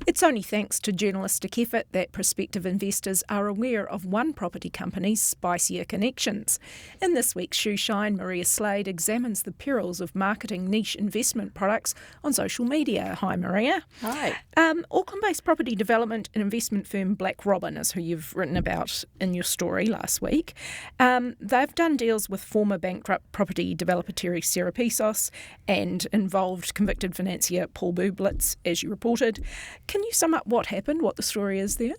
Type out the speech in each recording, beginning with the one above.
It's only thanks to journalistic effort that prospective investors are aware of one property company's spicier connections. In this week's Shoe Shine, Maria Slade examines the perils of marketing niche investment products on social media. Hi, Maria. Hi. Auckland-based property development and investment firm Black Robin is who you've written about in your story last week. They've done deals with former bankrupt property developer Terry Serapisos and involved convicted financier Paul Bublitz, as you reported. Can you sum up what happened, what the story is there?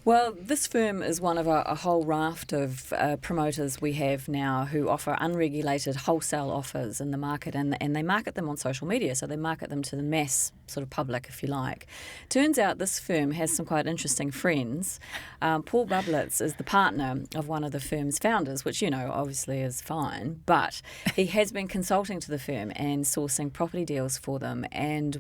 Well, this firm is one of a whole raft of promoters we have now who offer unregulated wholesale offers in the market, and they market them on social media, so they market them to the mass sort of public, if you like. Turns out this firm has some quite interesting friends. Paul Bublitz is the partner of one of the firm's founders, which, obviously is fine, but he has been consulting to the firm and sourcing property deals for them, and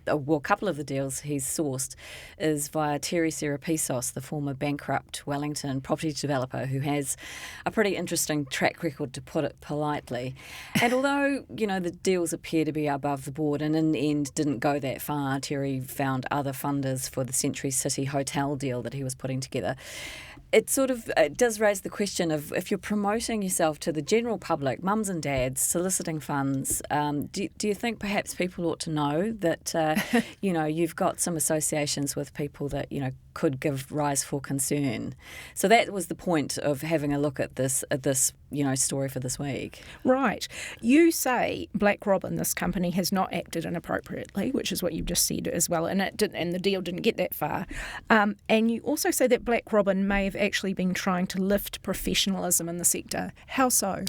a couple of the deals he's sourced is via Terry Serapisos, the former bankrupt Wellington property developer who has a pretty interesting track record, to put it politely. And although, the deals appear to be above the board and in the end didn't go that far, Terry found other funders for the Century City Hotel deal that he was putting together. It does raise the question of, if you're promoting yourself to the general public, mums and dads, soliciting funds, do you think perhaps people ought to know that, you've got some associations with people that, could give rise for concern? So that was the point of having a look at this story for this week. Right. You say Black Robin, this company, has not acted inappropriately, which is what you've just said as well, and the deal didn't get that far. And you also say that Black Robin may have actually been trying to lift professionalism in the sector. How so?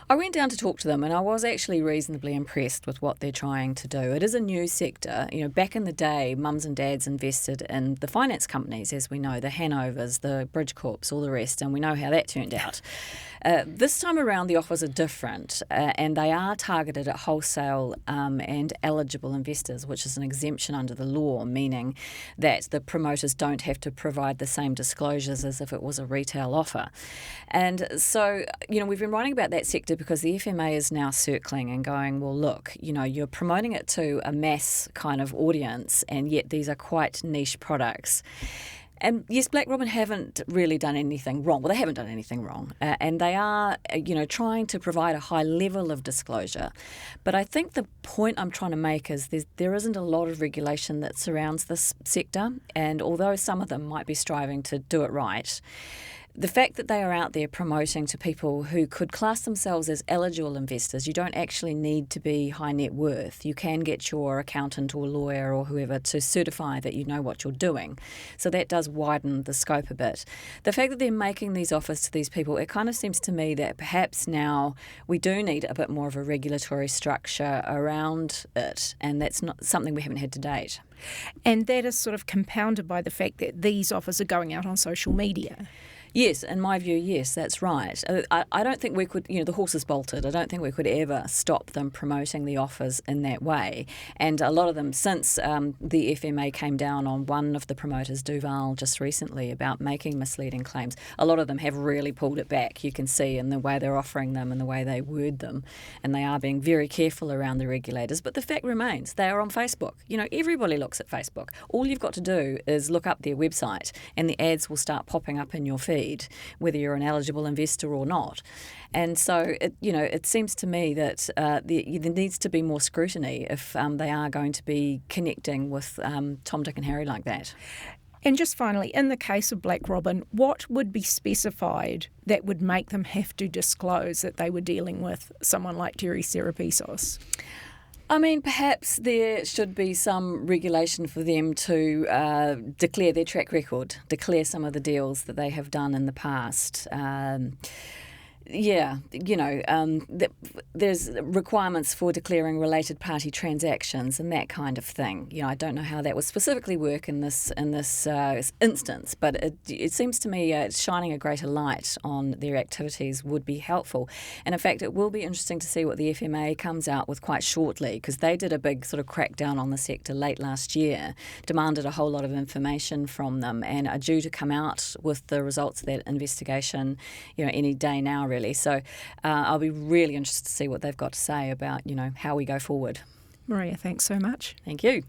I went down to talk to them, and I was actually reasonably impressed with what they're trying to do. It is a new sector. Back in the day, mums and dads invested in the finance companies, as we know, the Hanovers, the Bridgecorps, all the rest, and we know how that turned out. This time around, the offers are different, and they are targeted at wholesale and eligible investors, which is an exemption under the law, meaning that the promoters don't have to provide the same disclosures as if it was a retail offer. And so, we've been writing about that sector because the FMA is now circling and going, well, look, you're promoting it to a mass kind of audience, and yet these are quite niche products. And yes, Black Robin haven't really done anything wrong. Well, they haven't done anything wrong. And they are, trying to provide a high level of disclosure. But I think the point I'm trying to make is there isn't a lot of regulation that surrounds this sector. And although some of them might be striving to do it right, the fact that they are out there promoting to people who could class themselves as eligible investors, you don't actually need to be high net worth. You can get your accountant or lawyer or whoever to certify that you know what you're doing. So that does widen the scope a bit. The fact that they're making these offers to these people, it kind of seems to me that perhaps now we do need a bit more of a regulatory structure around it, and that's not something we haven't had to date. And that is sort of compounded by the fact that these offers are going out on social media. Yes, in my view, yes, that's right. I don't think we could, the horse is bolted. I don't think we could ever stop them promoting the offers in that way. And a lot of them, since the FMA came down on one of the promoters, Duval, just recently about making misleading claims, a lot of them have really pulled it back. You can see in the way they're offering them and the way they word them. And they are being very careful around the regulators. But the fact remains, they are on Facebook. Everybody looks at Facebook. All you've got to do is look up their website and the ads will start popping up in your feed, whether you're an eligible investor or not. And so, it seems to me that there needs to be more scrutiny if they are going to be connecting with Tom, Dick and Harry like that. And just finally, in the case of Black Robin, what would be specified that would make them have to disclose that they were dealing with someone like Terry Serapisos? I mean, perhaps there should be some regulation for them to declare their track record, declare some of the deals that they have done in the past. There's requirements for declaring related party transactions and that kind of thing. I don't know how that would specifically work in this instance, but it seems to me shining a greater light on their activities would be helpful. And in fact, it will be interesting to see what the FMA comes out with quite shortly, because they did a big sort of crackdown on the sector late last year, demanded a whole lot of information from them, and are due to come out with the results of that investigation, any day now, really. So I'll be really interested to see what they've got to say about, how we go forward. Maria, thanks so much. Thank you.